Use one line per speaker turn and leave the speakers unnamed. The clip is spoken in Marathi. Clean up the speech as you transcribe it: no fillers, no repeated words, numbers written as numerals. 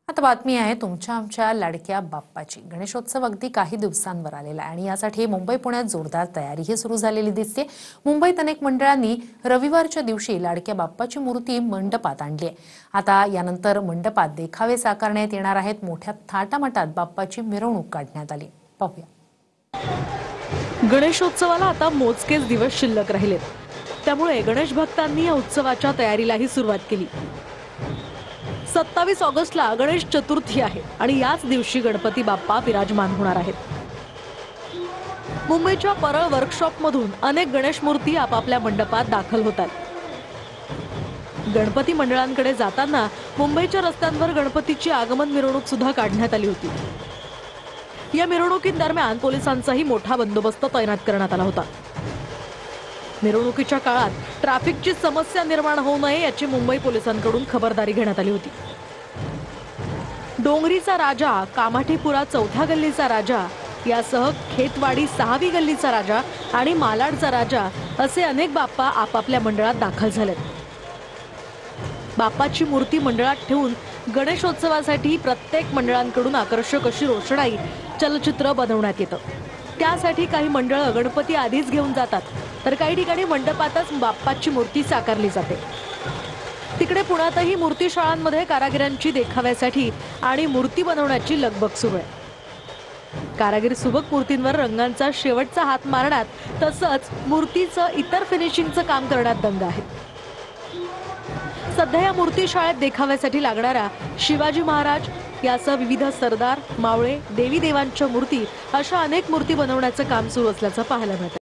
आता बातमी आहे तुमच्या आमच्या लाडक्या बाप्पाची। गणेशोत्सव अगदी काही दिवसांवर आलेला आहे आणि यासाठी मुंबई पुण्यात जोरदार तयारीही सुरू झालेली दिसते। मुंबईत अनेक मंडळांनी रविवारच्या दिवशी लाडक्या बाप्पाची मूर्ती मंडपात आणली आहे। आता यानंतर मंडपात देखावे साकारण्यात येणार आहेत। मोठ्या थाटामाटात बाप्पाची मिरवणूक काढण्यात आली। पाहूया।
गणेशोत्सवाला आता मोजकेच दिवस शिल्लक राहिलेत, त्यामुळे गणेश भक्तांनी या उत्सवाच्या तयारीलाही सुरुवात केली। 27 ऑगस्टला गणेश चतुर्थी आहे आणि याच दिवशी गणपती बाप्पा विराजमान होणार आहेत। मुंबईच्या परळ वर्कशॉपमधून अनेक गणेश मूर्ती आपापल्या मंडपात दाखल होतात। गणपती मंडळांकडे जाताना मुंबईच्या रस्त्यांवर गणपतीची आगमन मिरवणूक सुद्धा काढण्यात आली होती। या मिरवणुकीदरम्यान पोलिसांचाही मोठा बंदोबस्त तैनात करण्यात आला होता। मिरवणुकीच्या काळात ट्रॅफिकची समस्या निर्माण होऊ नये याची मुंबई पोलिसांकडून खबरदारी घेण्यात आली होती। डोंगरीचा राजा, कामाठीपुरा 4थ्या गल्लीचा राजा यासह खेतवाडी 6वी गल्लीचा राजा आणि मालाडचा राजा असे अनेक बाप्पा आपापल्या मंडळात दाखल झालेत। बाप्पाची मूर्ती मंडळात ठेवून गणेशोत्सवासाठी प्रत्येक मंडळांकडून आकर्षक अशी रोषणाई चलचित्र बनवण्यात येतं। त्यासाठी काही मंडळ गणपती आधीच घेऊन जातात, तर काही ठिकाणी मंडपातच बाप्पाची मूर्ती साकारली जाते। तिकडे पुण्यातही मूर्ती शाळांमध्ये कारागिरांची देखाव्यासाठी आणि मूर्ती बनवण्याची लगबग सुरू आहे। कारागीर सुबक मूर्तींवर रंगांचा शेवटचा हात मारण्यात तसंच मूर्तीचं इतर फिनिशिंगचं काम करण्यात दंग आहेत। सध्या या मूर्ती शाळेत देखाव्यासाठी लागणाऱ्या शिवाजी महाराज यासह विविध सरदार, मावळे, देवी देवांच्या मूर्ती अशा अनेक मूर्ती बनवण्याचं काम सुरू असल्याचं पाहायला मिळतं।